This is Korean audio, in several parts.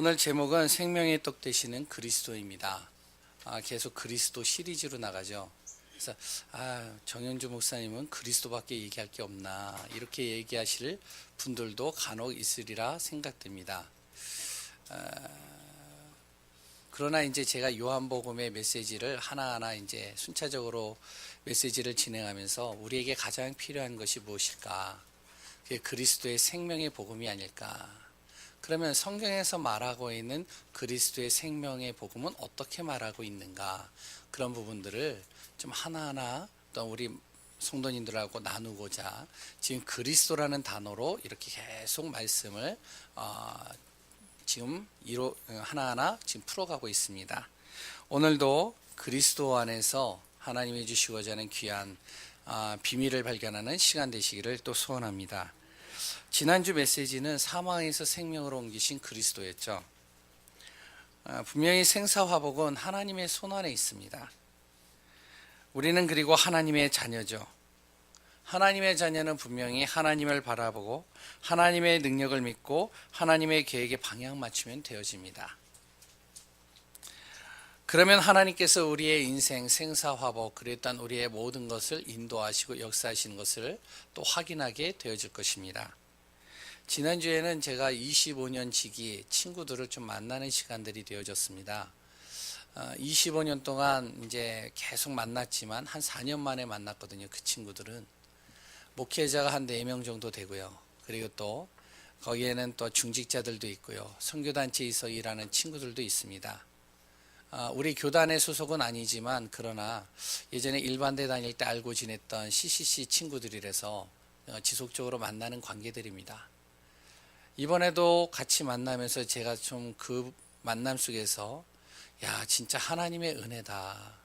오늘 제목은 생명의 떡 되시는 그리스도입니다. 계속 그리스도 시리즈로 나가죠. 그래서 정현주 목사님은 그리스도밖에 얘기할 게 없나 이렇게 얘기하실 분들도 간혹 있으리라 생각됩니다. 그러나 이제 제가 요한복음의 메시지를 하나하나 이제 순차적으로 메시지를 진행하면서 우리에게 가장 필요한 것이 무엇일까? 그게 그리스도의 생명의 복음이 아닐까? 그러면 성경에서 말하고 있는 그리스도의 생명의 복음은 어떻게 말하고 있는가? 그런 부분들을 좀 하나하나 또 우리 성도님들하고 나누고자 지금 그리스도라는 단어로 이렇게 계속 말씀을 지금 하나하나 지금 풀어가고 있습니다. 오늘도 그리스도 안에서 하나님이 주시고자 하는 귀한 비밀을 발견하는 시간 되시기를 또 소원합니다. 지난주 메시지는 사망에서 생명으로 옮기신 그리스도였죠. 분명히 생사화복은 하나님의 손 안에 있습니다. 우리는 그리고 하나님의 자녀죠. 하나님의 자녀는 분명히 하나님을 바라보고 하나님의 능력을 믿고 하나님의 계획에 방향 맞추면 되어집니다. 그러면 하나님께서 우리의 인생 생사화복 그랬던 우리의 모든 것을 인도하시고 역사하시는 것을 또 확인하게 되어질 것입니다. 지난주에는 제가 25년 지기 친구들을 좀 만나는 시간들이 되어졌습니다. 25년 동안 이제 계속 만났지만 한 4년 만에 만났거든요. 그 친구들은 목회자가 한 4명 정도 되고요. 그리고 또 거기에는 또 중직자들도 있고요. 선교단체에서 일하는 친구들도 있습니다. 우리 교단의 소속은 아니지만 그러나 예전에 일반대 다닐 때 알고 지냈던 CCC 친구들이라서 지속적으로 만나는 관계들입니다. 이번에도 같이 만나면서 제가 좀 그 만남 속에서 진짜 하나님의 은혜다.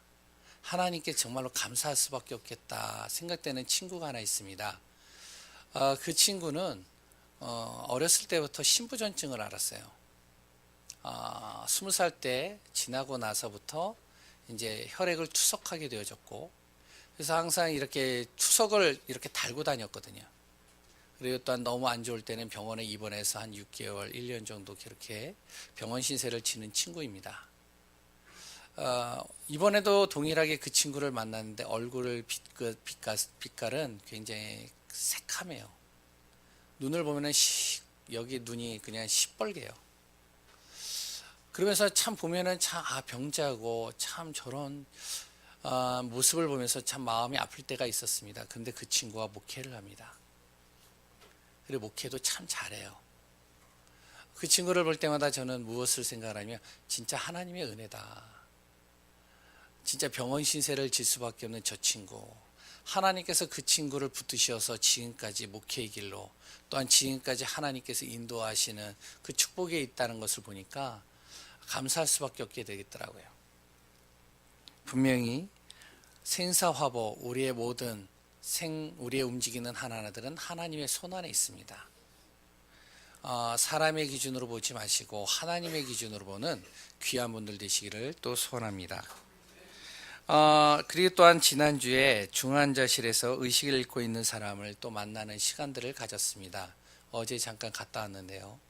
하나님께 정말로 감사할 수밖에 없겠다 생각되는 친구가 하나 있습니다. 그 친구는 어렸을 때부터 신부전증을 앓았어요. 20살 때 지나고 나서부터 이제 혈액을 투석하게 되어졌고, 그래서 항상 이렇게 투석을 이렇게 달고 다녔거든요. 그리고 또한 너무 안 좋을 때는 병원에 입원해서 한 6개월, 1년 정도 그렇게 병원 신세를 지는 친구입니다. 이번에도 동일하게 그 친구를 만났는데 얼굴 빛깔은 굉장히 새카매요. 눈을 보면은 여기 눈이 그냥 시뻘개요. 그러면서 참 보면은 참 병자고 참 저런 모습을 보면서 참 마음이 아플 때가 있었습니다. 근데 그 친구가 목회를 합니다. 그리고 목회도 참 잘해요. 그 친구를 볼 때마다 저는 무엇을 생각하냐면 진짜 하나님의 은혜다. 진짜 병원 신세를 질 수밖에 없는 저 친구. 하나님께서 그 친구를 붙드셔서 지금까지 목회의 길로 또한 지금까지 하나님께서 인도하시는 그 축복에 있다는 것을 보니까 감사할 수밖에 없게 되겠더라고요. 분명히 생사화복 우리의 모든 우리의 움직이는 하나하나들은 하나님의 손 안에 있습니다. 사람의 기준으로 보지 마시고 하나님의 기준으로 보는 귀한 분들 되시기를 또 소원합니다. 그리고 또한 지난주에 중환자실에서 의식을 잃고 있는 사람을 또 만나는 시간들을 가졌습니다. 어제 잠깐 갔다 왔는데요.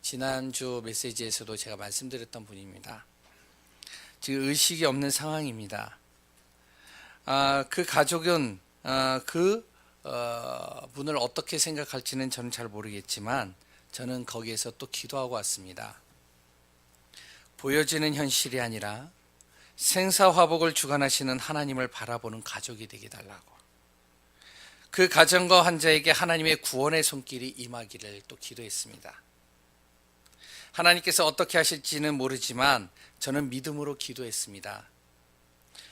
지난주 메시지에서도 제가 말씀드렸던 분입니다. 지금 의식이 없는 상황입니다. 그 가족은 분을 어떻게 생각할지는 저는 잘 모르겠지만 저는 거기에서 또 기도하고 왔습니다. 보여지는 현실이 아니라 생사화복을 주관하시는 하나님을 바라보는 가족이 되게 달라고, 그 가정과 환자에게 하나님의 구원의 손길이 임하기를 또 기도했습니다. 하나님께서 어떻게 하실지는 모르지만 저는 믿음으로 기도했습니다.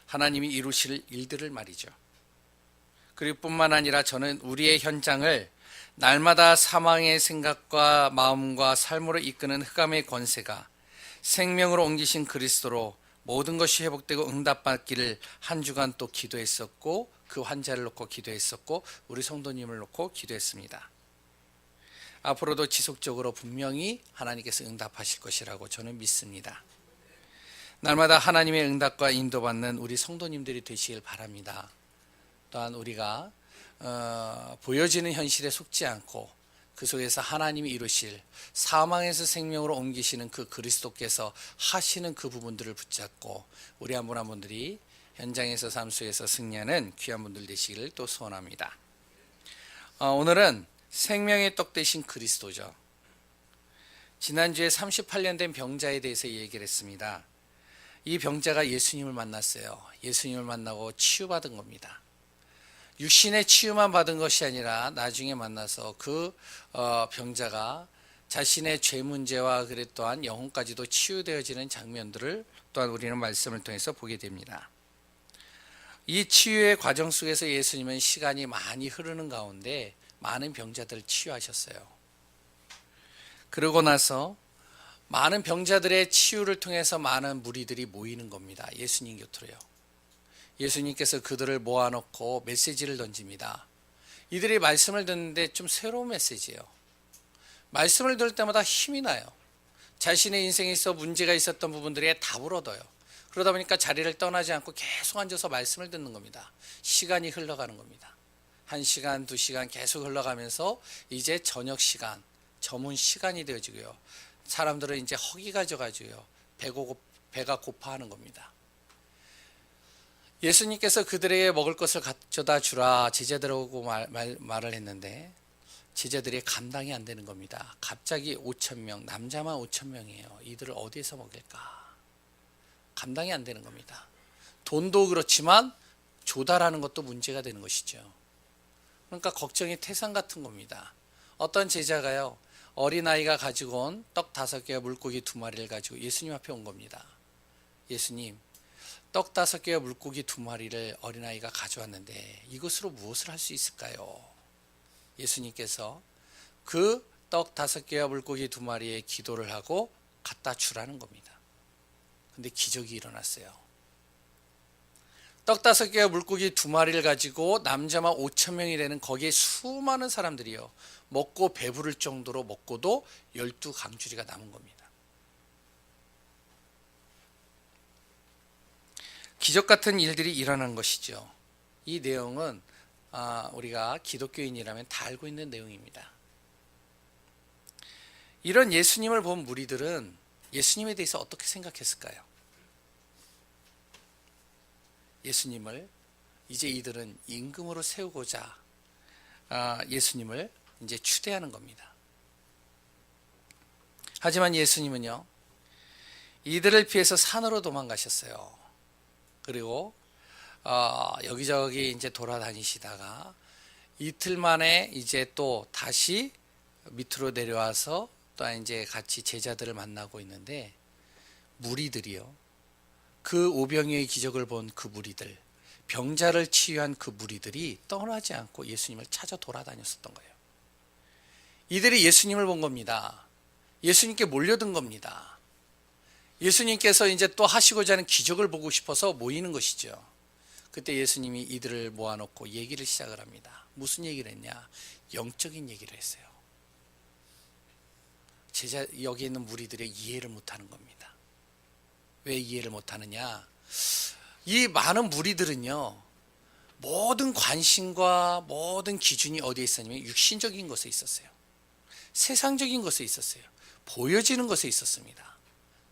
하나님이 이루실 일들을 말이죠. 그리고 뿐만 아니라 저는 우리의 현장을 날마다 사망의 생각과 마음과 삶으로 이끄는 흑암의 권세가 생명으로 옮기신 그리스도로 모든 것이 회복되고 응답받기를 한 주간 또 기도했었고, 그 환자를 놓고 기도했었고, 우리 성도님을 놓고 기도했습니다. 앞으로도 지속적으로 분명히 하나님께서 응답하실 것이라고 저는 믿습니다. 날마다 하나님의 응답과 인도받는 우리 성도님들이 되시길 바랍니다. 또한 우리가 보여지는 현실에 속지 않고 그 속에서 하나님이 이루실 사망에서 생명으로 옮기시는 그 그리스도께서 하시는 그 부분들을 붙잡고 우리 한 분 한 분들이 현장에서 삶 속에서 승리하는 귀한 분들 되시기를 또 소원합니다. 오늘은 생명의 떡 되신 그리스도죠. 지난주에 38년 된 병자에 대해서 얘기를 했습니다. 이 병자가 예수님을 만났어요. 예수님을 만나고 치유받은 겁니다. 육신의 치유만 받은 것이 아니라 나중에 만나서 그 병자가 자신의 죄 문제와 그래 또한 영혼까지도 치유되어지는 장면들을 또한 우리는 말씀을 통해서 보게 됩니다. 이 치유의 과정 속에서 예수님은 시간이 많이 흐르는 가운데 많은 병자들을 치유하셨어요. 그러고 나서 많은 병자들의 치유를 통해서 많은 무리들이 모이는 겁니다. 예수님 곁으로요. 예수님께서 그들을 모아놓고 메시지를 던집니다. 이들이 말씀을 듣는데 좀 새로운 메시지예요. 말씀을 들을 때마다 힘이 나요. 자신의 인생에 있어 문제가 있었던 부분들에 답을 얻어요. 그러다 보니까 자리를 떠나지 않고 계속 앉아서 말씀을 듣는 겁니다. 시간이 흘러가는 겁니다. 1시간, 2시간 계속 흘러가면서 이제 저녁 시간, 저문 시간이 되어지고요. 사람들은 이제 허기가 져가지고요. 배가 고파하는 겁니다. 예수님께서 그들에게 먹을 것을 가져다 주라 제자들하고 말을 했는데 제자들이 감당이 안 되는 겁니다. 갑자기 5,000명, 남자만 5,000명이에요. 이들을 어디에서 먹일까? 감당이 안 되는 겁니다. 돈도 그렇지만 조달하는 것도 문제가 되는 것이죠. 그러니까 걱정이 태산 같은 겁니다. 어떤 제자가요, 어린아이가 가지고 온 떡 5개와 물고기 2마리를 가지고 예수님 앞에 온 겁니다. 예수님, 떡 5개와 물고기 2마리를 어린아이가 가져왔는데 이것으로 무엇을 할 수 있을까요? 예수님께서 그 떡 5개와 물고기 2마리에 기도를 하고 갖다 주라는 겁니다. 근데 기적이 일어났어요. 떡 5개와 물고기 2마리를 가지고 남자만 5,000명이 되는 거기에 수많은 사람들이요, 먹고 배부를 정도로 먹고도 12강주리가 남은 겁니다. 기적 같은 일들이 일어난 것이죠. 이 내용은 우리가 기독교인이라면 다 알고 있는 내용입니다. 이런 예수님을 본 무리들은 예수님에 대해서 어떻게 생각했을까요? 예수님을 이제 이들은 임금으로 세우고자 예수님을 이제 추대하는 겁니다. 하지만 예수님은요, 이들을 피해서 산으로 도망가셨어요. 그리고 여기저기 이제 돌아다니시다가 이틀 만에 이제 또 다시 밑으로 내려와서 또 이제 같이 제자들을 만나고 있는데 무리들이요, 그 오병이어의 기적을 본 그 무리들, 병자를 치유한 그 무리들이 떠나지 않고 예수님을 찾아 돌아다녔었던 거예요. 이들이 예수님을 본 겁니다. 예수님께 몰려든 겁니다. 예수님께서 이제 또 하시고자 하는 기적을 보고 싶어서 모이는 것이죠. 그때 예수님이 이들을 모아놓고 얘기를 시작을 합니다. 무슨 얘기를 했냐? 영적인 얘기를 했어요. 여기 있는 무리들이 이해를 못하는 겁니다. 왜 이해를 못하느냐? 이 많은 무리들은요, 모든 관심과 모든 기준이 어디에 있었냐면 육신적인 것에 있었어요. 세상적인 것에 있었어요. 보여지는 것에 있었습니다.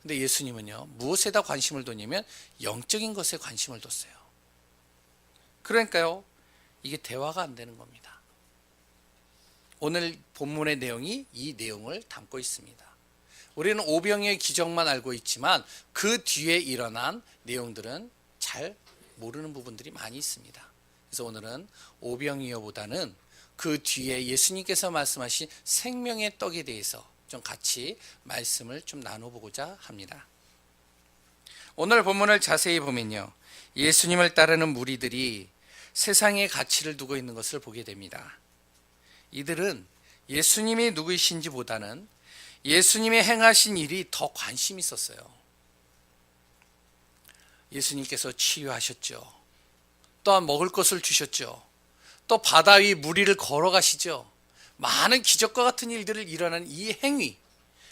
근데 예수님은요, 무엇에다 관심을 뒀냐면 영적인 것에 관심을 뒀어요. 그러니까요, 이게 대화가 안 되는 겁니다. 오늘 본문의 내용이 이 내용을 담고 있습니다. 우리는 오병이어의 기적만 알고 있지만 그 뒤에 일어난 내용들은 잘 모르는 부분들이 많이 있습니다. 그래서 오늘은 오병이어보다는 그 뒤에 예수님께서 말씀하신 생명의 떡에 대해서 좀 같이 말씀을 좀 나눠보고자 합니다. 오늘 본문을 자세히 보면요, 예수님을 따르는 무리들이 세상에 가치를 두고 있는 것을 보게 됩니다. 이들은 예수님이 누구이신지 보다는 예수님이 행하신 일이 더 관심이 있었어요. 예수님께서 치유하셨죠. 또한 먹을 것을 주셨죠. 또 바다 위 무리를 걸어가시죠. 많은 기적과 같은 일들을 일어나는 이 행위,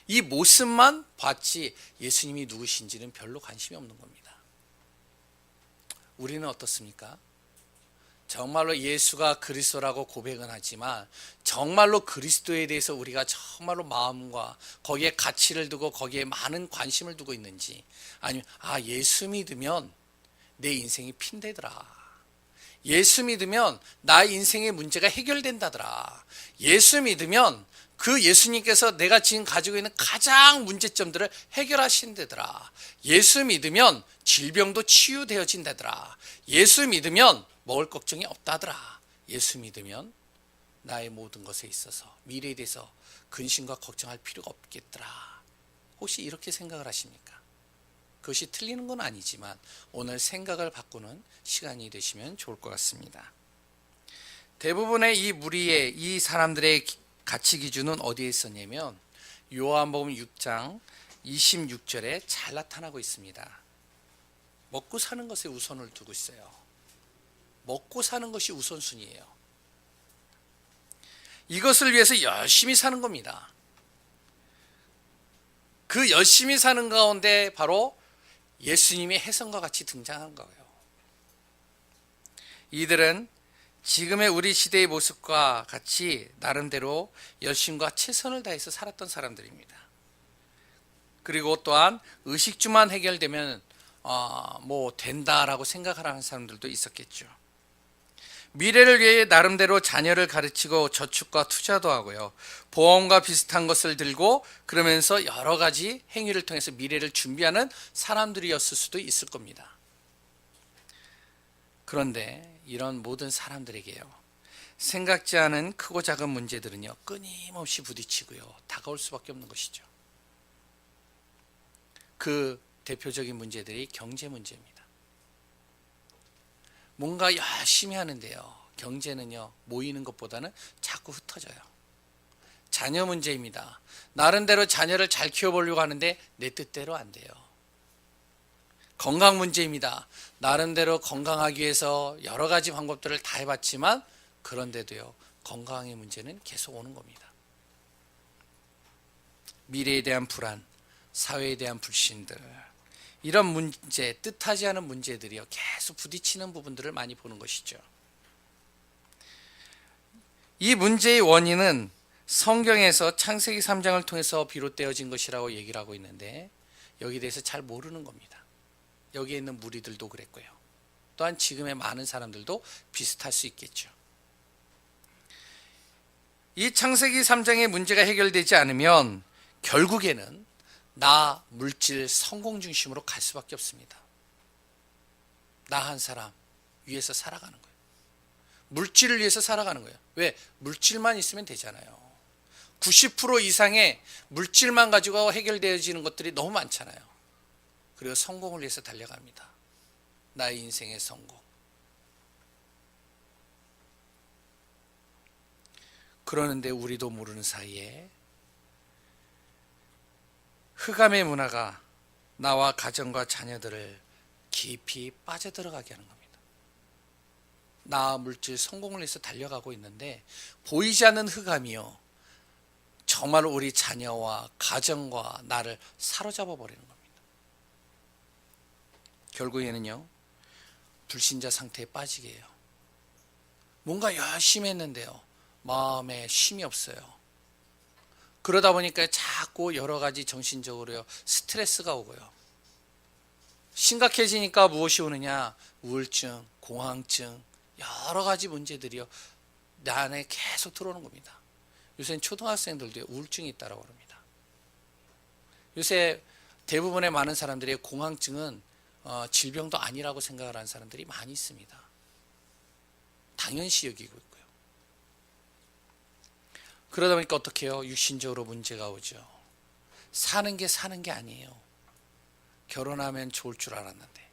이 모습만 봤지 예수님이 누구신지는 별로 관심이 없는 겁니다. 우리는 어떻습니까? 정말로 예수가 그리스도라고 고백은 하지만 정말로 그리스도에 대해서 우리가 정말로 마음과 거기에 가치를 두고 거기에 많은 관심을 두고 있는지, 아니면 예수 믿으면 내 인생이 핀되더라, 예수 믿으면 나의 인생의 문제가 해결된다더라, 예수 믿으면 그 예수님께서 내가 지금 가지고 있는 가장 문제점들을 해결하신다더라, 예수 믿으면 질병도 치유되어진다더라, 예수 믿으면 먹을 걱정이 없다더라, 예수 믿으면 나의 모든 것에 있어서 미래에 대해서 근심과 걱정할 필요가 없겠더라. 혹시 이렇게 생각을 하십니까? 그것이 틀리는 건 아니지만 오늘 생각을 바꾸는 시간이 되시면 좋을 것 같습니다. 대부분의 이 무리의, 이 사람들의 가치 기준은 어디에 있었냐면 요한복음 6장 26절에 잘 나타나고 있습니다. 먹고 사는 것에 우선을 두고 있어요. 먹고 사는 것이 우선순위예요. 이것을 위해서 열심히 사는 겁니다. 그 열심히 사는 가운데 바로 예수님의 해성과 같이 등장한 거예요. 이들은 지금의 우리 시대의 모습과 같이 나름대로 열심과 최선을 다해서 살았던 사람들입니다. 그리고 또한 의식주만 해결되면 된다라고 생각하는 사람들도 있었겠죠. 미래를 위해 나름대로 자녀를 가르치고 저축과 투자도 하고요, 보험과 비슷한 것을 들고 그러면서 여러 가지 행위를 통해서 미래를 준비하는 사람들이었을 수도 있을 겁니다. 그런데 이런 모든 사람들에게요, 생각지 않은 크고 작은 문제들은요 끊임없이 부딪히고요 다가올 수밖에 없는 것이죠. 그 대표적인 문제들이 경제 문제입니다. 뭔가 열심히 하는데요, 경제는요 모이는 것보다는 자꾸 흩어져요. 자녀 문제입니다. 나름대로 자녀를 잘 키워보려고 하는데 내 뜻대로 안 돼요. 건강 문제입니다. 나름대로 건강하기 위해서 여러 가지 방법들을 다 해봤지만 그런데도요 건강의 문제는 계속 오는 겁니다. 미래에 대한 불안, 사회에 대한 불신들, 이런 문제, 뜻하지 않은 문제들이요 계속 부딪히는 부분들을 많이 보는 것이죠. 이 문제의 원인은 성경에서 창세기 3장을 통해서 비롯되어진 것이라고 얘기를 하고 있는데 여기에 대해서 잘 모르는 겁니다. 여기에 있는 무리들도 그랬고요, 또한 지금의 많은 사람들도 비슷할 수 있겠죠. 이 창세기 3장의 문제가 해결되지 않으면 결국에는 나, 물질, 성공 중심으로 갈 수밖에 없습니다. 나 한 사람 위해서 살아가는 거예요. 물질을 위해서 살아가는 거예요. 왜? 물질만 있으면 되잖아요. 90% 이상의 물질만 가지고 해결되어지는 것들이 너무 많잖아요. 그리고 성공을 위해서 달려갑니다. 나의 인생의 성공. 그러는데 우리도 모르는 사이에 흑암의 문화가 나와 가정과 자녀들을 깊이 빠져들어가게 하는 겁니다. 나, 물질, 성공을 위해서 달려가고 있는데 보이지 않는 흑암이요 정말 우리 자녀와 가정과 나를 사로잡아 버리는 겁니다. 결국에는요 불신자 상태에 빠지게 해요. 뭔가 열심히 했는데요 마음에 쉼이 없어요. 그러다 보니까 자꾸 여러 가지 정신적으로요 스트레스가 오고요, 심각해지니까 무엇이 오느냐, 우울증, 공황증, 여러 가지 문제들이요 내 안에 계속 들어오는 겁니다. 요새는 초등학생들도 우울증이 있다고 합니다. 요새 대부분의 많은 사람들이 공황증은 질병도 아니라고 생각을 하는 사람들이 많이 있습니다. 당연시 여기고 있고요. 그러다 보니까 어떻게 해요? 육신적으로 문제가 오죠. 사는 게 아니에요. 결혼하면 좋을 줄 알았는데,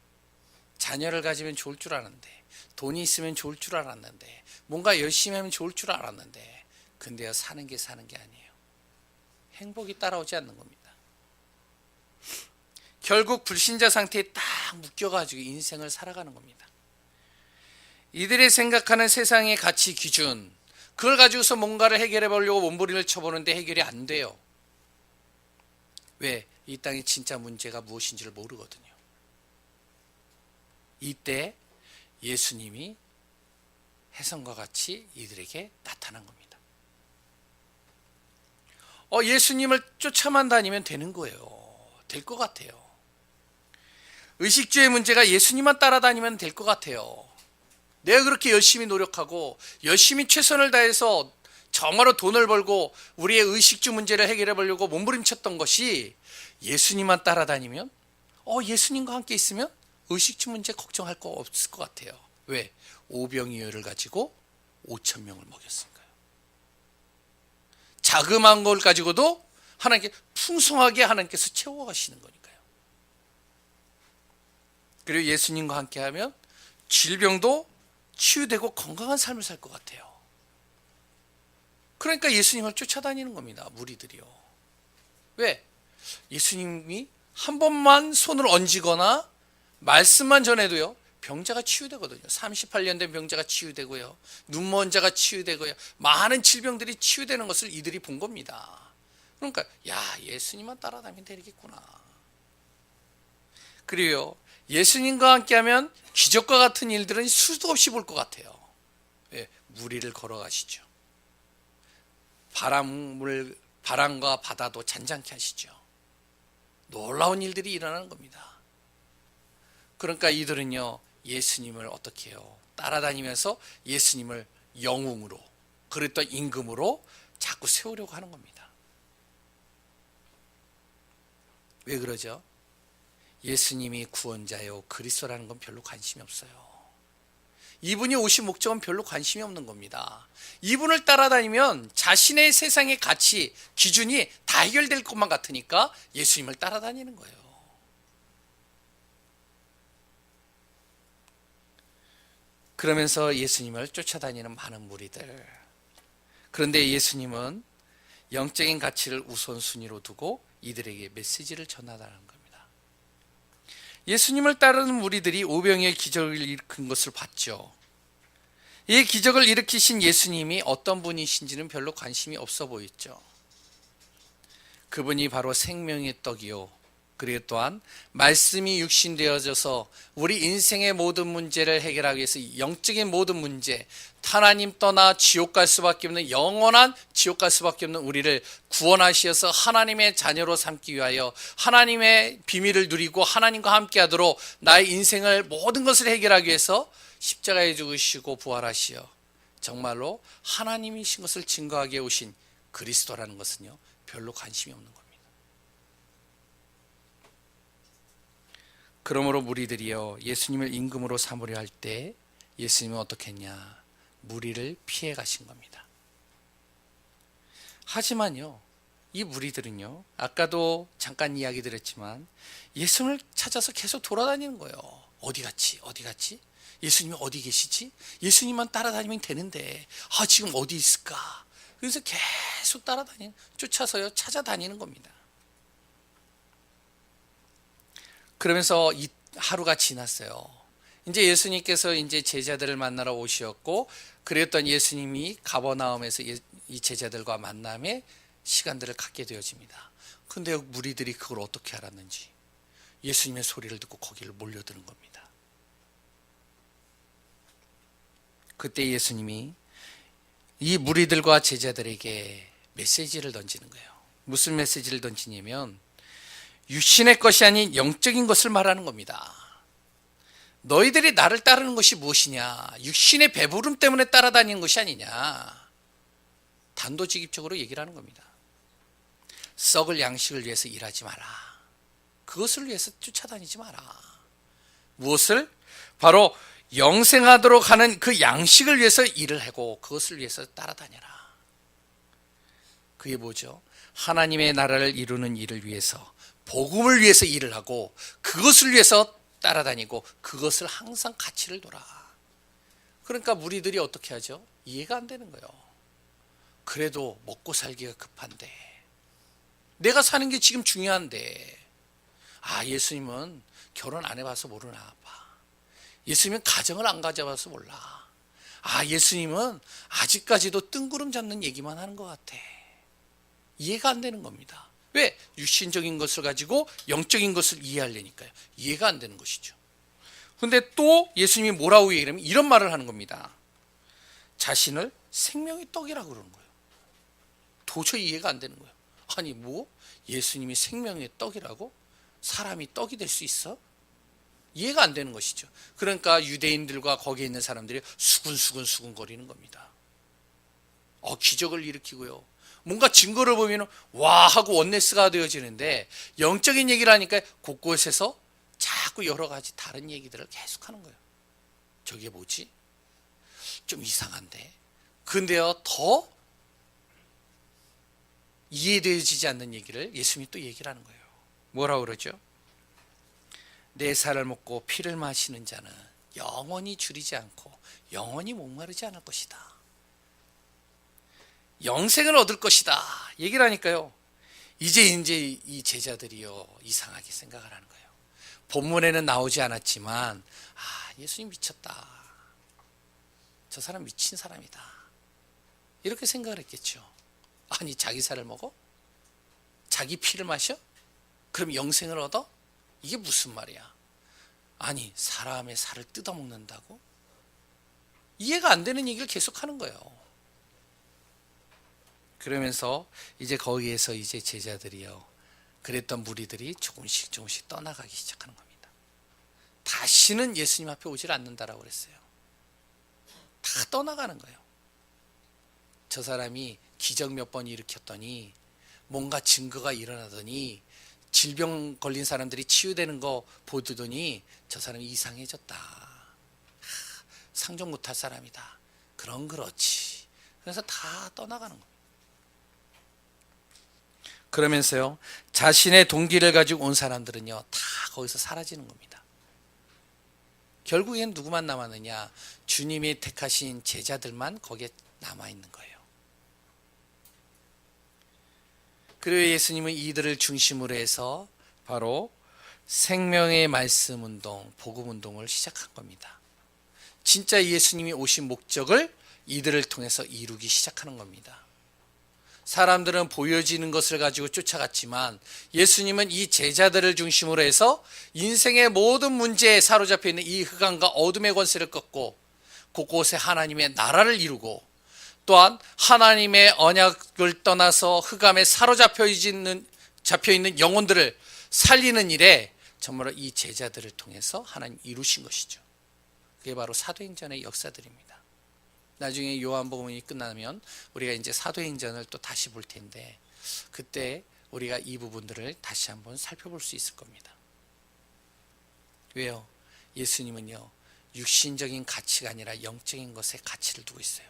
자녀를 가지면 좋을 줄 알았는데, 돈이 있으면 좋을 줄 알았는데, 뭔가 열심히 하면 좋을 줄 알았는데, 근데요 사는 게 아니에요. 행복이 따라오지 않는 겁니다. 결국 불신자 상태에 딱 묶여가지고 인생을 살아가는 겁니다. 이들이 생각하는 세상의 가치 기준, 그걸 가지고서 뭔가를 해결해 보려고 몸부림을 쳐보는데 해결이 안 돼요. 왜? 이 땅의 진짜 문제가 무엇인지를 모르거든요. 이때 예수님이 혜성과 같이 이들에게 나타난 겁니다. 예수님을 쫓아만 다니면 되는 거예요. 될 것 같아요. 의식주의 문제가 예수님만 따라다니면 될 것 같아요. 내가 그렇게 열심히 노력하고 열심히 최선을 다해서 정말로 돈을 벌고 우리의 의식주 문제를 해결해 보려고 몸부림쳤던 것이 예수님만 따라다니면 예수님과 함께 있으면 의식주 문제 걱정할 거 없을 것 같아요. 왜? 오병이어를 가지고 5천 명을 먹였으니까요. 자그마한 걸 가지고도 하나님께 풍성하게 하나님께서 채워가시는 거니까요. 그리고 예수님과 함께하면 질병도 치유되고 건강한 삶을 살 것 같아요. 그러니까 예수님을 쫓아다니는 겁니다. 무리들이요. 왜? 예수님이 한 번만 손을 얹거나 말씀만 전해도요, 병자가 치유되거든요. 38년 된 병자가 치유되고요, 눈먼 자가 치유되고요, 많은 질병들이 치유되는 것을 이들이 본 겁니다. 그러니까 예수님만 따라다니면 되겠구나. 그리고 예수님과 함께하면 기적과 같은 일들은 수도 없이 볼 것 같아요. 왜? 무리를 걸어가시죠. 바람과 바다도 잔잔케 하시죠. 놀라운 일들이 일어나는 겁니다. 그러니까 이들은요, 예수님을 어떻게 해요? 따라다니면서 예수님을 영웅으로, 그랬던 임금으로 자꾸 세우려고 하는 겁니다. 왜 그러죠? 예수님이 구원자요, 그리스도라는 건 별로 관심이 없어요. 이분이 오신 목적은 별로 관심이 없는 겁니다. 이분을 따라다니면 자신의 세상의 가치, 기준이 다 해결될 것만 같으니까 예수님을 따라다니는 거예요. 그러면서 예수님을 쫓아다니는 많은 무리들. 그런데 예수님은 영적인 가치를 우선순위로 두고 이들에게 메시지를 전하다는 겁니다. 예수님을 따르는 무리들이 오병이의 기적을 일으킨 것을 봤죠. 이 기적을 일으키신 예수님이 어떤 분이신지는 별로 관심이 없어 보였죠. 그분이 바로 생명의 떡이요, 그리고 또한 말씀이 육신되어져서 우리 인생의 모든 문제를 해결하기 위해서 영적인 모든 문제, 하나님 떠나 지옥 갈 수밖에 없는, 영원한 지옥 갈 수밖에 없는 우리를 구원하시어서 하나님의 자녀로 삼기 위하여 하나님의 비밀을 누리고 하나님과 함께 하도록 나의 인생을 모든 것을 해결하기 위해서 십자가에 죽으시고 부활하시어 정말로 하나님이신 것을 증거하게 오신 그리스도라는 것은요, 별로 관심이 없는 겁니다. 그러므로 무리들이요, 예수님을 임금으로 삼으려 할 때 예수님은 어떻게 했냐? 무리를 피해 가신 겁니다. 하지만요, 이 무리들은요, 아까도 잠깐 이야기 드렸지만 예수님을 찾아서 계속 돌아다니는 거예요. 어디 갔지? 어디 갔지? 예수님이 어디 계시지? 예수님만 따라다니면 되는데 지금 어디 있을까? 그래서 계속 쫓아서요, 찾아다니는 겁니다. 그러면서 이 하루가 지났어요. 이제 예수님께서 이제 제자들을 만나러 오셨고, 그랬던 예수님이 가버나움에서 이 제자들과 만남의 시간들을 갖게 되어집니다. 근데 무리들이 그걸 어떻게 알았는지 예수님의 소리를 듣고 거기를 몰려드는 겁니다. 그때 예수님이 이 무리들과 제자들에게 메시지를 던지는 거예요. 무슨 메시지를 던지냐면 육신의 것이 아닌 영적인 것을 말하는 겁니다. 너희들이 나를 따르는 것이 무엇이냐? 육신의 배부름 때문에 따라다니는 것이 아니냐? 단도직입적으로 얘기를 하는 겁니다. 썩을 양식을 위해서 일하지 마라. 그것을 위해서 쫓아다니지 마라. 무엇을? 바로 영생하도록 하는 그 양식을 위해서 일을 하고 그것을 위해서 따라다녀라. 그게 뭐죠? 하나님의 나라를 이루는 일을 위해서, 복음을 위해서 일을 하고 그것을 위해서 따라다니고 그것을 항상 가치를 둬라. 그러니까 무리들이 어떻게 하죠? 이해가 안 되는 거예요. 그래도 먹고 살기가 급한데, 내가 사는 게 지금 중요한데, 예수님은 결혼 안 해봐서 모르나 봐. 예수님은 가정을 안 가져봐서 몰라. 예수님은 아직까지도 뜬구름 잡는 얘기만 하는 것 같아. 이해가 안 되는 겁니다. 왜? 육신적인 것을 가지고 영적인 것을 이해하려니까요. 이해가 안 되는 것이죠. 근데 또 예수님이 뭐라고 얘기하면 이런 말을 하는 겁니다. 자신을 생명의 떡이라고 그러는 거예요. 도저히 이해가 안 되는 거예요. 아니 뭐 예수님이 생명의 떡이라고? 사람이 떡이 될 수 있어? 이해가 안 되는 것이죠. 그러니까 유대인들과 거기에 있는 사람들이 수근수근 거리는 겁니다. 기적을 일으키고요. 뭔가 증거를 보면 와 하고 원네스가 되어지는데, 영적인 얘기를 하니까 곳곳에서 자꾸 여러 가지 다른 얘기들을 계속하는 거예요. 저게 뭐지? 좀 이상한데. 근데요, 더 이해되어지지 않는 얘기를 예수님이 또 얘기를 하는 거예요. 뭐라고 그러죠? 내 살을 먹고 피를 마시는 자는 영원히 줄이지 않고 영원히 목마르지 않을 것이다. 영생을 얻을 것이다. 얘기를 하니까요, 이제 이 제자들이요, 이상하게 생각을 하는 거예요. 본문에는 나오지 않았지만, 예수님 미쳤다. 저 사람 미친 사람이다. 이렇게 생각을 했겠죠. 아니, 자기 살을 먹어? 자기 피를 마셔? 그럼 영생을 얻어? 이게 무슨 말이야? 아니, 사람의 살을 뜯어먹는다고? 이해가 안 되는 얘기를 계속하는 거예요. 그러면서 이제 거기에서 이제 제자들이요, 그랬던 무리들이 조금씩 떠나가기 시작하는 겁니다. 다시는 예수님 앞에 오질 않는다라고 그랬어요. 다 떠나가는 거예요. 저 사람이 기적 몇 번 일으켰더니, 뭔가 증거가 일어나더니, 질병 걸린 사람들이 치유되는 거 보더니 저 사람이 이상해졌다. 상종 못할 사람이다. 그렇지. 그래서 다 떠나가는 겁니다. 그러면서요, 자신의 동기를 가지고 온 사람들은요, 다 거기서 사라지는 겁니다. 결국엔 누구만 남았느냐? 주님이 택하신 제자들만 거기에 남아있는 거예요. 그리고 예수님은 이들을 중심으로 해서 바로 생명의 말씀 운동, 복음 운동을 시작한 겁니다. 진짜 예수님이 오신 목적을 이들을 통해서 이루기 시작하는 겁니다. 사람들은 보여지는 것을 가지고 쫓아갔지만, 예수님은 이 제자들을 중심으로 해서 인생의 모든 문제에 사로잡혀 있는 이 흑암과 어둠의 권세를 꺾고 곳곳에 하나님의 나라를 이루고, 또한 하나님의 언약을 떠나서 흑암에 사로잡혀 있는 영혼들을 살리는 일에 정말로 이 제자들을 통해서 하나님 이루신 것이죠. 그게 바로 사도행전의 역사들입니다. 나중에 요한복음이 끝나면 우리가 이제 사도행전을 또 다시 볼 텐데, 그때 우리가 이 부분들을 다시 한번 살펴볼 수 있을 겁니다. 왜요? 예수님은요, 육신적인 가치가 아니라 영적인 것에 가치를 두고 있어요.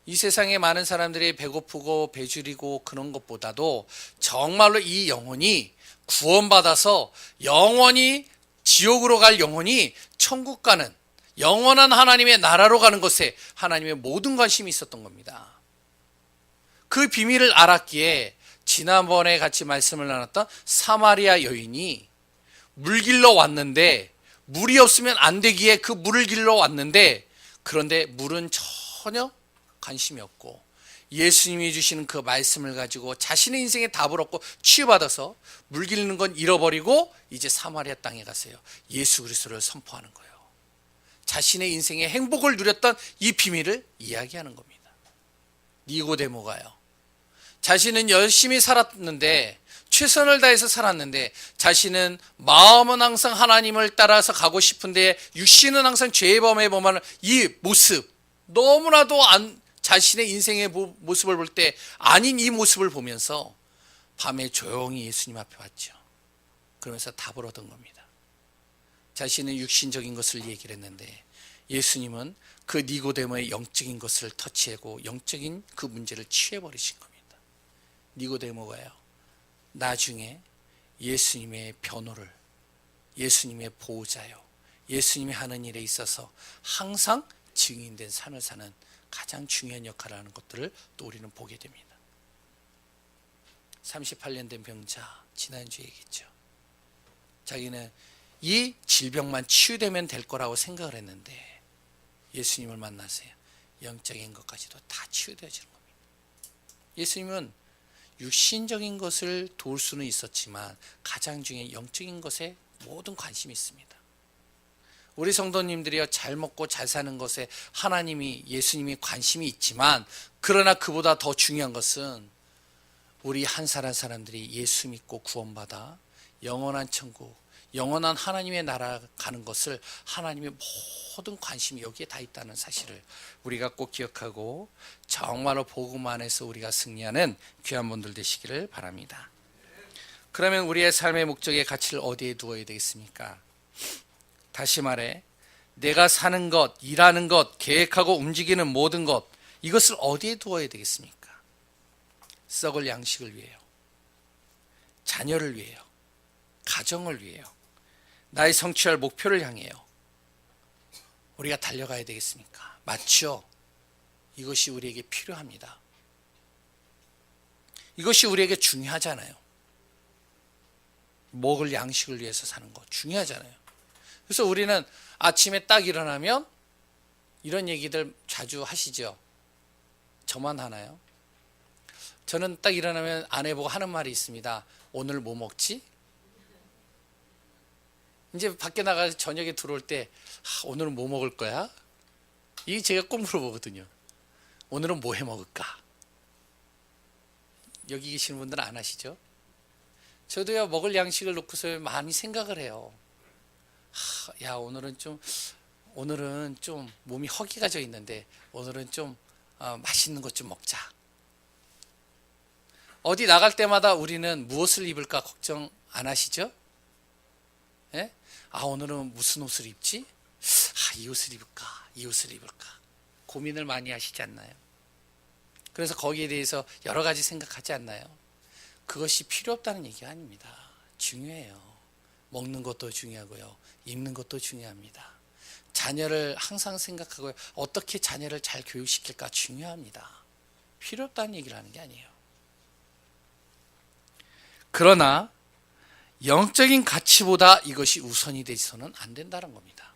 이 세상에 많은 사람들이 배고프고 배줄이고 그런 것보다도 정말로 이 영혼이 구원받아서 영원히 지옥으로 갈 영혼이 천국 가는 영원한 하나님의 나라로 가는 것에 하나님의 모든 관심이 있었던 겁니다. 그 비밀을 알았기에 지난번에 같이 말씀을 나눴던 사마리아 여인이 물 길러 왔는데, 물이 없으면 안 되기에 그 물을 길러 왔는데, 그런데 물은 전혀 관심이 없고 예수님이 주시는 그 말씀을 가지고 자신의 인생에 답을 얻고 치유받아서 물 기르는 건 잃어버리고 이제 사마리아 땅에 가서요, 예수 그리스도를 선포하는 거예요. 자신의 인생의 행복을 누렸던 이 비밀을 이야기하는 겁니다. 니고데모가요, 자신은 열심히 살았는데, 최선을 다해서 살았는데, 자신은 마음은 항상 하나님을 따라서 가고 싶은데 육신은 항상 죄의 범에 범하는 이 모습, 너무나도 자신의 인생의 모습을 볼 때 아닌 이 모습을 보면서 밤에 조용히 예수님 앞에 왔죠. 그러면서 답을 얻은 겁니다. 자신은 육신적인 것을 얘기를 했는데, 예수님은 그 니고데모의 영적인 것을 터치하고 영적인 그 문제를 취해버리신 겁니다. 니고데모가요, 나중에 예수님의 변호를, 예수님의 보호자요, 예수님이 하는 일에 있어서 항상 증인된 삶을 사는 가장 중요한 역할을 하는 것들을 또 우리는 보게 됩니다. 38년 된 병자, 지난주에 얘기했죠. 자기는 이 질병만 치유되면 될 거라고 생각을 했는데, 예수님을 만나세요. 영적인 것까지도 다 치유되어지는 겁니다. 예수님은 육신적인 것을 도울 수는 있었지만 가장 중요한 영적인 것에 모든 관심이 있습니다. 우리 성도님들이요, 잘 먹고 잘 사는 것에 하나님이, 예수님이 관심이 있지만, 그러나 그보다 더 중요한 것은 우리 한 사람 사람들이 예수 믿고 구원받아 영원한 천국, 영원한 하나님의 나라 가는 것을 하나님의 모든 관심이 여기에 다 있다는 사실을 우리가 꼭 기억하고 정말로 복음 안에서 우리가 승리하는 귀한 분들 되시기를 바랍니다. 그러면 우리의 삶의 목적의 가치를 어디에 두어야 되겠습니까? 다시 말해, 내가 사는 것, 일하는 것, 계획하고 움직이는 모든 것, 이것을 어디에 두어야 되겠습니까? 썩을 양식을 위해요. 자녀를 위해요. 가정을 위해요. 나의 성취할 목표를 향해요. 우리가 달려가야 되겠습니까? 맞죠? 이것이 우리에게 필요합니다. 이것이 우리에게 중요하잖아요. 먹을 양식을 위해서 사는 거 중요하잖아요. 그래서 우리는 아침에 딱 일어나면 이런 얘기들 자주 하시죠? 저만 하나요? 저는 딱 일어나면 아내보고 하는 말이 있습니다. 오늘 뭐 먹지? 이제 밖에 나가서 저녁에 들어올 때 오늘은 뭐 먹을 거야? 이게 제가 꼭 물어보거든요. 오늘은 뭐 해 먹을까? 여기 계시는 분들은 안 하시죠? 저도요, 먹을 양식을 놓고서 많이 생각을 해요. 야, 오늘은 좀 몸이 허기가 져 있는데 오늘은 좀 맛있는 것 좀 먹자. 어디 나갈 때마다 우리는 무엇을 입을까 걱정 안 하시죠? 예? 오늘은 무슨 옷을 입지? 이 옷을 입을까? 이 옷을 입을까? 고민을 많이 하시지 않나요? 그래서 거기에 대해서 여러 가지 생각하지 않나요? 그것이 필요 없다는 얘기가 아닙니다. 중요해요. 먹는 것도 중요하고요. 입는 것도 중요합니다. 자녀를 항상 생각하고요. 어떻게 자녀를 잘 교육시킬까 중요합니다. 필요 없다는 얘기를 하는 게 아니에요. 그러나 영적인 가치보다 이것이 우선이 되서는 안 된다는 겁니다.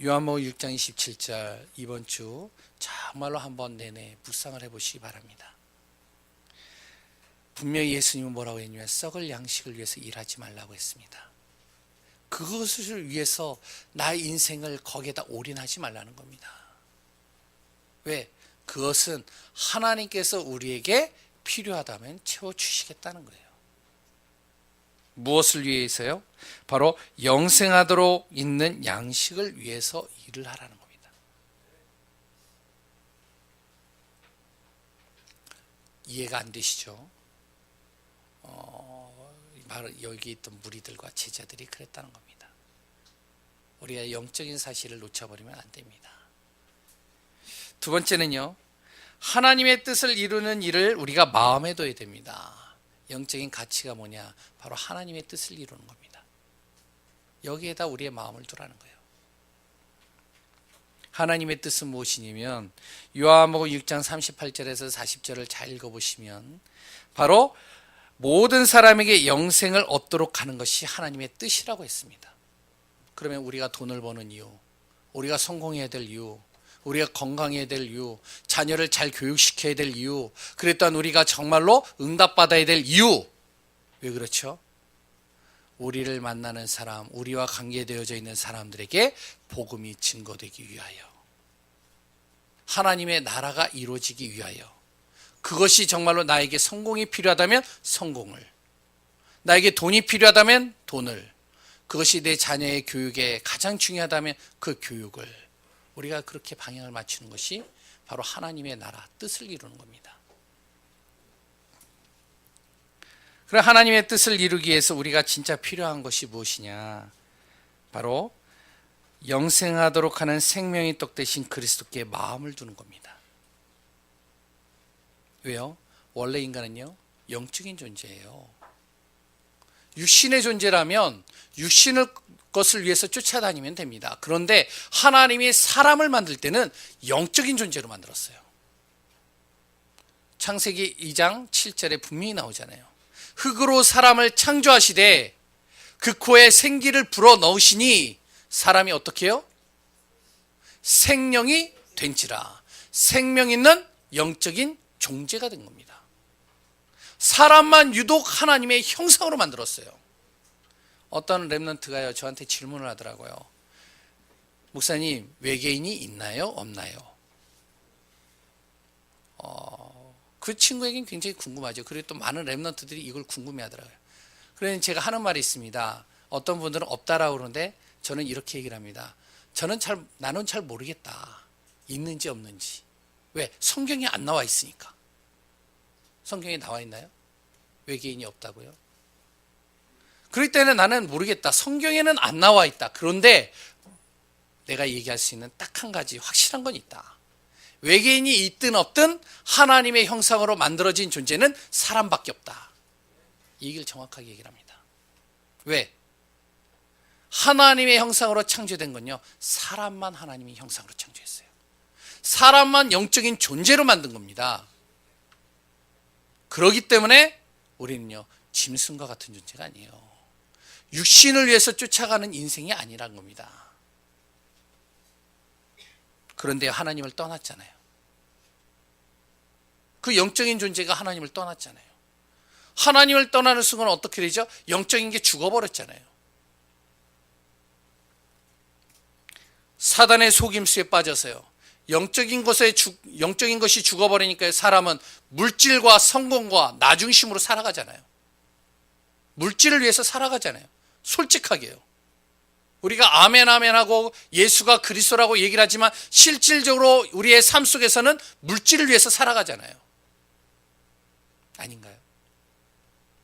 요한복음 6장 27절 이번 주 정말로 한번 내내 묵상을 해보시기 바랍니다. 분명히 예수님은 뭐라고 했냐면 썩을 양식을 위해서 일하지 말라고 했습니다. 그것을 위해서 나의 인생을 거기에다 올인하지 말라는 겁니다. 왜? 그것은 하나님께서 우리에게 필요하다면 채워주시겠다는 거예요. 무엇을 위해서요? 바로 영생하도록 있는 양식을 위해서 일을 하라는 겁니다. 이해가 안 되시죠? 바로 여기 있던 무리들과 제자들이 그랬다는 겁니다. 우리가 영적인 사실을 놓쳐버리면 안 됩니다. 두 번째는요, 하나님의 뜻을 이루는 일을 우리가 마음에 둬야 됩니다. 영적인 가치가 뭐냐? 바로 하나님의 뜻을 이루는 겁니다. 여기에다 우리의 마음을 두라는 거예요. 하나님의 뜻은 무엇이냐면 요한복음 6장 38절에서 40절을 잘 읽어보시면 바로 모든 사람에게 영생을 얻도록 하는 것이 하나님의 뜻이라고 했습니다. 그러면 우리가 돈을 버는 이유, 우리가 성공해야 될 이유, 우리가 건강해야 될 이유, 자녀를 잘 교육시켜야 될 이유, 그랬 또한 우리가 정말로 응답받아야 될 이유, 왜 그렇죠? 우리를 만나는 사람, 우리와 관계되어져 있는 사람들에게 복음이 증거되기 위하여, 하나님의 나라가 이루어지기 위하여, 그것이 정말로 나에게 성공이 필요하다면 성공을, 나에게 돈이 필요하다면 돈을, 그것이 내 자녀의 교육에 가장 중요하다면 그 교육을, 우리가 그렇게 방향을 맞추는 것이 바로 하나님의 나라 뜻을 이루는 겁니다. 그럼 하나님의 뜻을 이루기 위해서 우리가 진짜 필요한 것이 무엇이냐? 바로 영생하도록 하는 생명의 떡 대신 그리스도께 마음을 두는 겁니다. 왜요? 원래 인간은요, 영적인 존재예요. 육신의 존재라면 육신의 것을 위해서 쫓아다니면 됩니다. 그런데 하나님이 사람을 만들 때는 영적인 존재로 만들었어요. 창세기 2장 7절에 분명히 나오잖아요. 흙으로 사람을 창조하시되 그 코에 생기를 불어 넣으시니 사람이 어떻게 해요? 생명이 된지라. 생명 있는 영적인 존재가 된 겁니다. 사람만 유독 하나님의 형상으로 만들었어요. 어떤 렘넌트가요 저한테 질문을 하더라고요. 목사님, 외계인이 있나요? 없나요? 그 친구에겐 굉장히 궁금하죠. 그리고 또 많은 렘넌트들이 이걸 궁금해하더라고요. 그래서 제가 하는 말이 있습니다. 어떤 분들은 없다라고 그러는데 저는 이렇게 얘기를 합니다. 나는 잘 모르겠다. 있는지 없는지. 왜? 성경에 안 나와 있으니까. 성경에 나와 있나요? 외계인이 없다고요? 그럴 때는 나는 모르겠다. 성경에는 안 나와 있다. 그런데 내가 얘기할 수 있는 딱 한 가지 확실한 건 있다. 외계인이 있든 없든 하나님의 형상으로 만들어진 존재는 사람밖에 없다. 이 얘기를 정확하게 얘기를 합니다. 왜? 하나님의 형상으로 창조된 건요, 사람만 하나님의 형상으로 창조했어요. 사람만 영적인 존재로 만든 겁니다. 그렇기 때문에 우리는요, 짐승과 같은 존재가 아니에요. 육신을 위해서 쫓아가는 인생이 아니란 겁니다. 그런데 하나님을 떠났잖아요. 그 영적인 존재가 하나님을 떠났잖아요. 하나님을 떠나는 순간 어떻게 되죠? 영적인 게 죽어버렸잖아요. 사단의 속임수에 빠져서요. 영적인 것이 죽어버리니까 사람은 물질과 성공과 나 중심으로 살아가잖아요. 물질을 위해서 살아가잖아요. 솔직하게요. 우리가 아멘 아멘 하고 예수가 그리스도라고 얘기를 하지만 실질적으로 우리의 삶 속에서는 물질을 위해서 살아가잖아요. 아닌가요?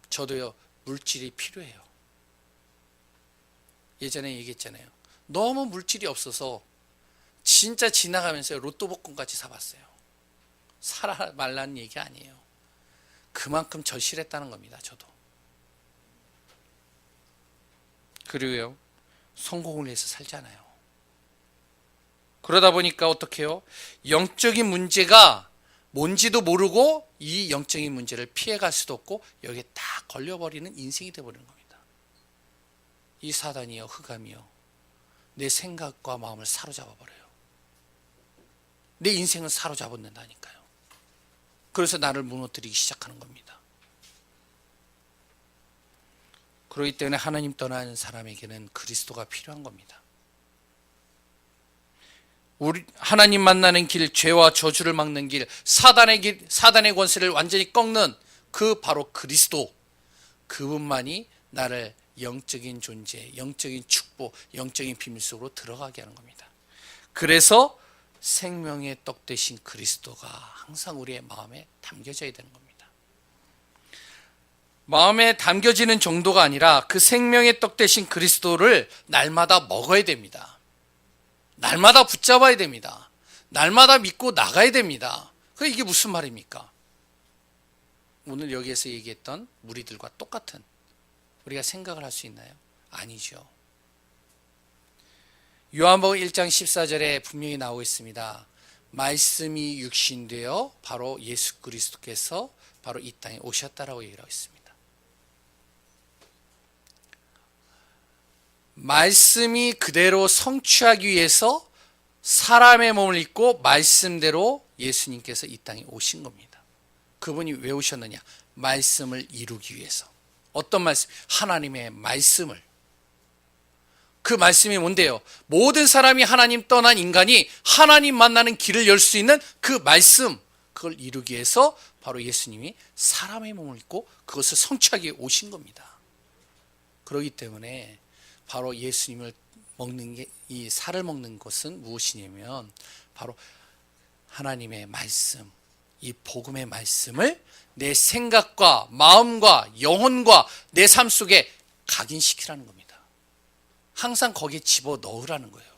저도요, 물질이 필요해요. 예전에 얘기했잖아요. 너무 물질이 없어서 진짜 지나가면서 로또 복권 같이 사봤어요. 사라 말라는 얘기 아니에요. 그만큼 절실했다는 겁니다. 저도. 그리고요, 성공을 위해서 살잖아요. 그러다 보니까 어떻게 해요? 영적인 문제가 뭔지도 모르고 이 영적인 문제를 피해갈 수도 없고 여기에 딱 걸려버리는 인생이 되어버리는 겁니다. 이 사단이요, 흑암이요, 내 생각과 마음을 사로잡아버려요. 내 인생을 사로잡아낸다니까요. 그래서 나를 무너뜨리기 시작하는 겁니다. 그렇기 때문에 하나님 떠나는 사람에게는 그리스도가 필요한 겁니다. 하나님 만나는 길, 죄와 저주를 막는 길, 사단의 권세를 완전히 꺾는 그 바로 그리스도, 그분만이 나를 영적인 존재, 영적인 축복, 영적인 비밀 속으로 들어가게 하는 겁니다. 그래서 생명의 떡 되신 그리스도가 항상 우리의 마음에 담겨져야 되는 겁니다. 마음에 담겨지는 정도가 아니라 그 생명의 떡 되신 그리스도를 날마다 먹어야 됩니다. 날마다 붙잡아야 됩니다. 날마다 믿고 나가야 됩니다. 이게 무슨 말입니까? 오늘 여기에서 얘기했던 무리들과 똑같은 우리가 생각을 할 수 있나요? 아니죠. 요한복음 1장 14절에 분명히 나오고 있습니다. 말씀이 육신되어 바로 예수 그리스도께서 바로 이 땅에 오셨다라고 얘기하고 있습니다. 말씀이 그대로 성취하기 위해서 사람의 몸을 입고 말씀대로 예수님께서 이 땅에 오신 겁니다. 그분이 왜 오셨느냐? 말씀을 이루기 위해서. 어떤 말씀? 하나님의 말씀을. 그 말씀이 뭔데요? 모든 사람이 하나님 떠난 인간이 하나님 만나는 길을 열 수 있는 그 말씀, 그걸 이루기 위해서 바로 예수님이 사람의 몸을 입고 그것을 성취하기 위해 오신 겁니다. 그렇기 때문에 바로 예수님을 먹는 게, 이 살을 먹는 것은 무엇이냐면 바로 하나님의 말씀, 이 복음의 말씀을 내 생각과 마음과 영혼과 내 삶 속에 각인시키라는 겁니다. 항상 거기에 집어넣으라는 거예요.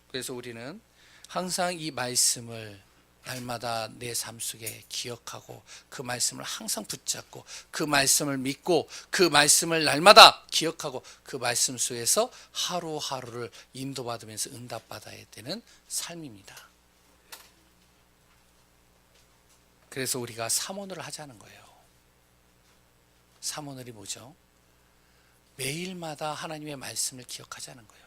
그래서 우리는 항상 이 말씀을 날마다 내 삶 속에 기억하고 그 말씀을 항상 붙잡고 그 말씀을 믿고 그 말씀을 날마다 기억하고 그 말씀 속에서 하루하루를 인도받으면서 응답받아야 되는 삶입니다. 그래서 우리가 삼원을 하자는 거예요. 삼원을이 뭐죠? 매일마다 하나님의 말씀을 기억하자는 거예요.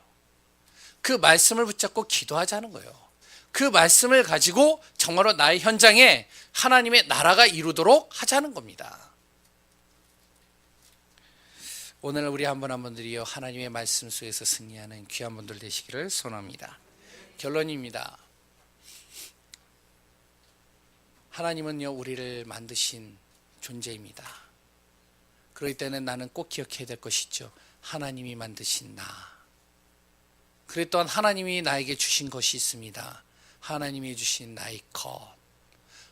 그 말씀을 붙잡고 기도하자는 거예요. 그 말씀을 가지고 정말로 나의 현장에 하나님의 나라가 이루도록 하자는 겁니다. 오늘 우리 한 분 한 분들이요 하나님의 말씀 속에서 승리하는 귀한 분들 되시기를 소원합니다. 결론입니다. 하나님은요 우리를 만드신 존재입니다. 그럴 때는 나는 꼭 기억해야 될 것이 있죠. 하나님이 만드신 나. 그래 또한 하나님이 나에게 주신 것이 있습니다. 하나님이 주신 나의 것,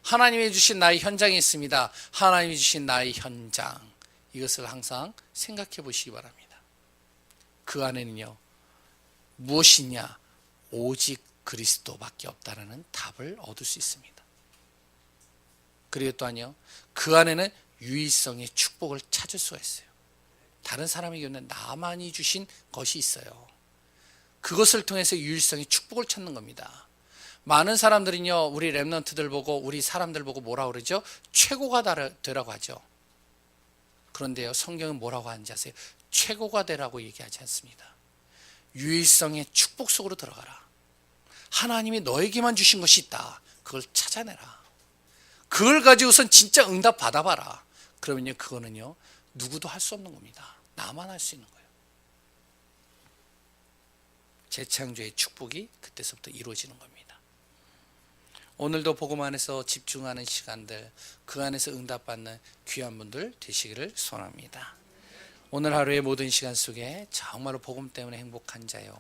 하나님이 주신 나의 현장이 있습니다. 하나님이 주신 나의 현장, 이것을 항상 생각해 보시기 바랍니다. 그 안에는요 무엇이냐, 오직 그리스도밖에 없다라는 답을 얻을 수 있습니다. 그리고 또한요 그 안에는 유일성의 축복을 찾을 수가 있어요. 다른 사람에게는 나만이 주신 것이 있어요. 그것을 통해서 유일성의 축복을 찾는 겁니다. 많은 사람들은요 우리 렘넌트들 보고, 우리 사람들 보고 뭐라 그러죠? 최고가 되라고 하죠. 그런데요 성경은 뭐라고 하는지 아세요? 최고가 되라고 얘기하지 않습니다. 유일성의 축복 속으로 들어가라. 하나님이 너에게만 주신 것이 있다. 그걸 찾아내라. 그걸 가지고선 진짜 응답 받아봐라. 그러면요 그거는요 누구도 할 수 없는 겁니다. 나만 할 수 있는 거예요. 재창조의 축복이 그때서부터 이루어지는 겁니다. 오늘도 복음 안에서 집중하는 시간들, 그 안에서 응답받는 귀한 분들 되시기를 소원합니다. 오늘 하루의 모든 시간 속에 정말로 복음 때문에 행복한 자요,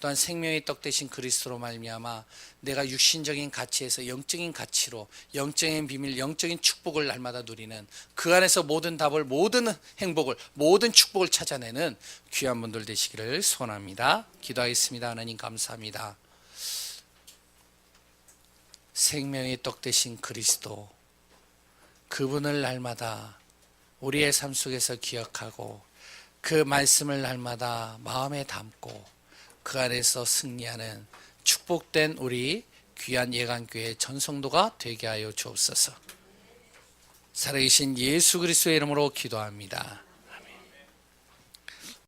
또한 생명의 떡 되신 그리스도로 말미암아 내가 육신적인 가치에서 영적인 가치로, 영적인 비밀, 영적인 축복을 날마다 누리는, 그 안에서 모든 답을, 모든 행복을, 모든 축복을 찾아내는 귀한 분들 되시기를 소원합니다. 기도하겠습니다. 하나님 감사합니다. 생명의 떡 되신 그리스도, 그분을 날마다 우리의 삶 속에서 기억하고 그 말씀을 날마다 마음에 담고 그 안에서 승리하는 축복된 우리 귀한 예강교회 전성도가 되게 하여 주옵소서. 살아계신 예수 그리스도의 이름으로 기도합니다.